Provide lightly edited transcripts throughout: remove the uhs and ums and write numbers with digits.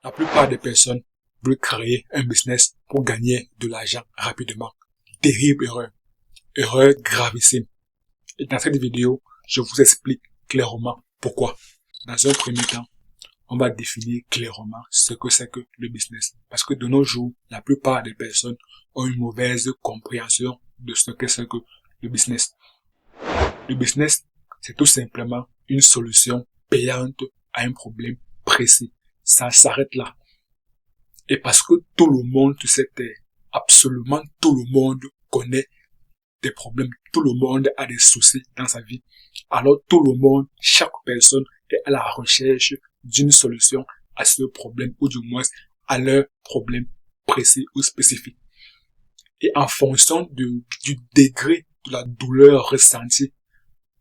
La plupart des personnes veulent créer un business pour gagner de l'argent rapidement. Terrible erreur. Erreur gravissime. Et dans cette vidéo, je vous explique clairement pourquoi. Dans un premier temps, on va définir clairement ce que c'est que le business. Parce que de nos jours, la plupart des personnes ont une mauvaise compréhension de ce que c'est que le business. Le business, c'est tout simplement une solution payante à un problème précis. Ça s'arrête là. Et parce que tout le monde, absolument tout le monde connaît des problèmes, tout le monde a des soucis dans sa vie. Alors tout le monde, chaque personne est à la recherche d'une solution à ce problème, ou du moins à leur problème précis ou spécifique. Et en fonction du degré de la douleur ressentie,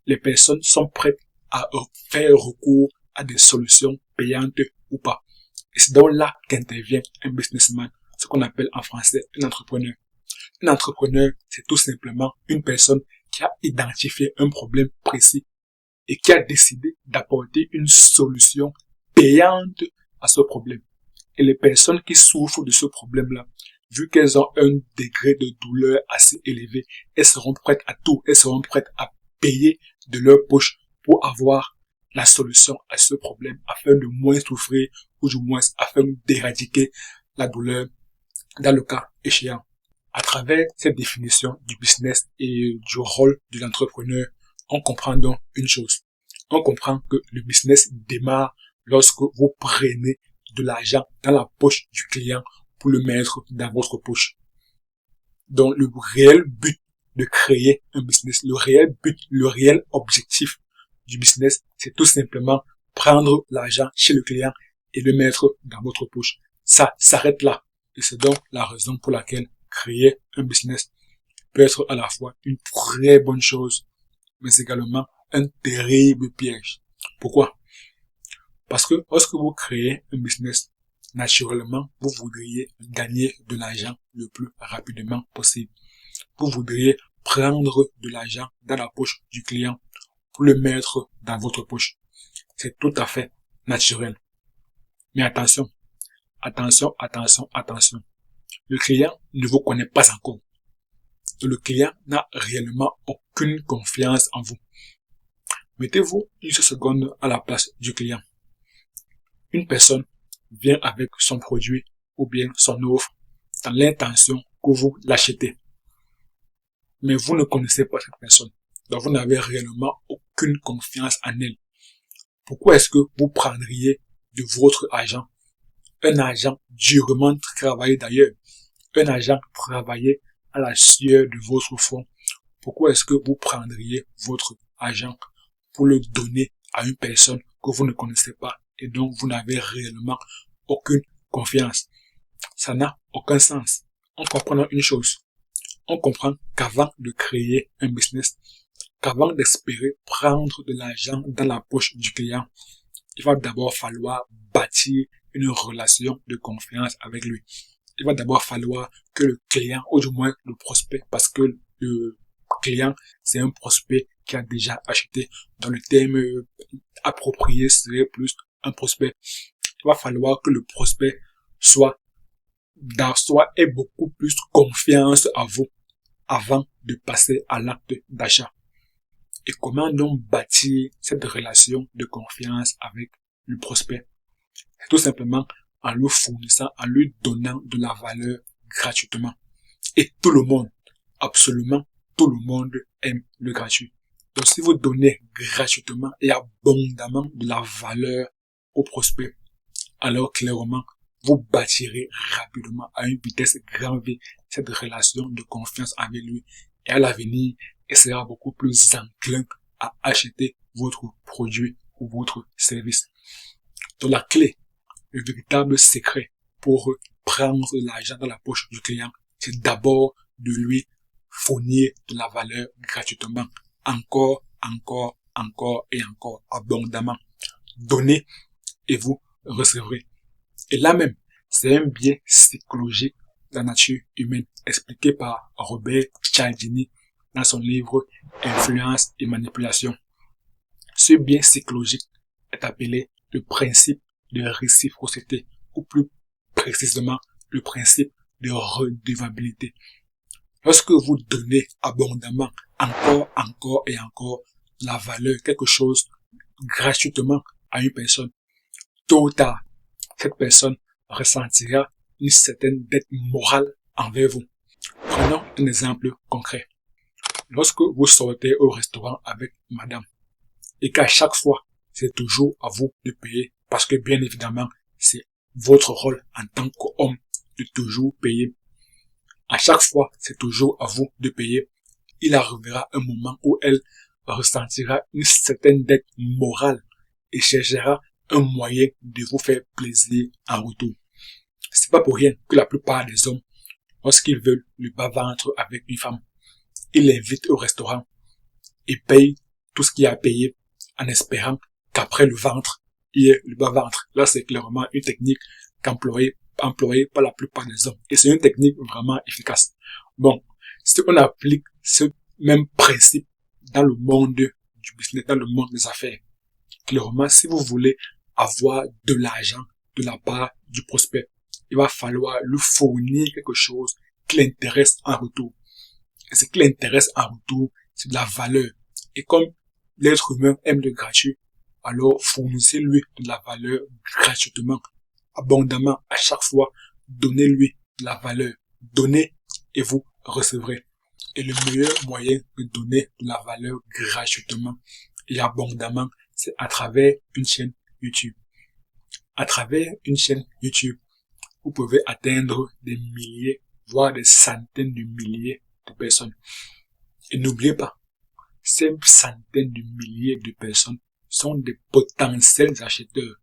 les personnes sont prêtes à faire recours à des solutions payantes ou pas. Et c'est donc là qu'intervient un businessman, ce qu'on appelle en français un entrepreneur. Un entrepreneur, c'est tout simplement une personne qui a identifié un problème précis et qui a décidé d'apporter une solution payante à ce problème. Et les personnes qui souffrent de ce problème-là, vu qu'elles ont un degré de douleur assez élevé, elles seront prêtes à tout, elles seront prêtes à payer de leur poche pour avoir la solution à ce problème afin de moins souffrir ou du moins afin d'éradiquer la douleur dans le cas échéant. À travers cette définition du business et du rôle de l'entrepreneur, on comprend donc une chose. On comprend que le business démarre lorsque vous prenez de l'argent dans la poche du client pour le mettre dans votre poche. Donc le réel but de créer un business, le réel objectif du business, c'est tout simplement prendre l'argent chez le client et le mettre dans votre poche. Ça s'arrête là. Et c'est donc la raison pour laquelle créer un business peut être à la fois une très bonne chose, mais également un terrible piège. Pourquoi? Parce que lorsque vous créez un business, naturellement, vous voudriez gagner de l'argent le plus rapidement possible. Vous voudriez prendre de l'argent dans la poche du client pour le mettre dans votre poche. C'est tout à fait naturel. Mais attention, attention. Le client ne vous connaît pas encore. Le client n'a réellement aucune confiance en vous. Mettez-vous une seconde à la place du client. Une personne vient avec son produit ou bien son offre dans l'intention que vous l'achetez. Mais vous ne connaissez pas cette personne. Donc vous n'avez réellement aucune confiance en elle. Pourquoi est-ce que vous prendriez de votre argent, un argent durement travaillé d'ailleurs, un argent travaillé à la sueur de votre front, pourquoi est-ce que vous prendriez votre argent pour le donner à une personne que vous ne connaissez pas et dont vous n'avez réellement aucune confiance? Ça n'a aucun sens. On comprend une chose. On comprend qu'avant de créer un business, qu'avant d'espérer prendre de l'argent dans la poche du client, il va d'abord falloir bâtir une relation de confiance avec lui. Il va d'abord falloir que le client, ou du moins le prospect, parce que le client, c'est un prospect qui a déjà acheté. Dans le terme approprié serait plus un prospect. Il va falloir que le prospect ait beaucoup plus confiance à vous avant de passer à l'acte d'achat. Et comment donc bâtir cette relation de confiance avec le prospect? C'est tout simplement en lui fournissant, en lui donnant de la valeur gratuitement. Et tout le monde, absolument tout le monde aime le gratuit. Donc si vous donnez gratuitement et abondamment de la valeur au prospect, alors clairement, vous bâtirez rapidement à une vitesse grand V cette relation de confiance avec lui. Et à l'avenir, il sera beaucoup plus enclin à acheter votre produit ou votre service. Donc la clé, le véritable secret pour prendre l'argent dans la poche du client, c'est d'abord de lui fournir de la valeur gratuitement. Encore, abondamment. Donnez et vous recevrez. Et là même, c'est un biais psychologique de la nature humaine expliqué par Robert Cialdini dans son livre Influence et manipulation. Ce biais psychologique est appelé le principe de réciprocité ou plus précisément le principe de redevabilité. Lorsque vous donnez abondamment, encore et encore, la valeur, quelque chose, gratuitement à une personne, tôt ou tard, cette personne ressentira une certaine dette morale envers vous. Prenons un exemple concret. Lorsque vous sortez au restaurant avec madame, et qu'à chaque fois, c'est toujours à vous de payer, parce que bien évidemment, c'est votre rôle en tant qu'homme de toujours payer. À chaque fois, c'est toujours à vous de payer. Il arrivera un moment où elle ressentira une certaine dette morale et cherchera un moyen de vous faire plaisir en retour. C'est pas pour rien que la plupart des hommes, lorsqu'ils veulent le bas-ventre avec une femme, ils l'invitent au restaurant et payent tout ce qu'il y a à payer en espérant qu'après le ventre, il y ait le bas-ventre. Là, c'est clairement une technique employée par la plupart des hommes. Et c'est une technique vraiment efficace. Bon, si on applique ce même principe dans le monde du business, dans le monde des affaires, clairement, si vous voulez avoir de l'argent de la part du prospect, il va falloir lui fournir quelque chose qui l'intéresse en retour. Et ce qui l'intéresse en retour, c'est de la valeur. Et comme l'être humain aime le gratuit, alors fournissez-lui de la valeur gratuitement, abondamment à chaque fois. Donnez-lui de la valeur. Donnez et vous recevrez. Et le meilleur moyen de donner de la valeur gratuitement et abondamment, c'est à travers une chaîne YouTube. À travers une chaîne YouTube, vous pouvez atteindre des milliers, voire des centaines de milliers de personnes. Et n'oubliez pas, ces centaines de milliers de personnes sont des potentiels acheteurs,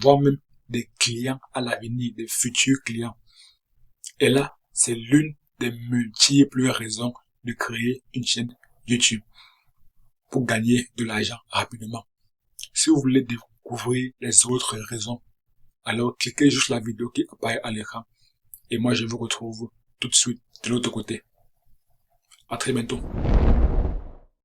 voire même des clients à l'avenir, des futurs clients. Et là, c'est l'une des multiples raisons de créer une chaîne YouTube pour gagner de l'argent rapidement. Si vous voulez découvrir les autres raisons, alors cliquez juste la vidéo qui apparaît à l'écran et moi je vous retrouve tout de suite de l'autre côté. À très bientôt.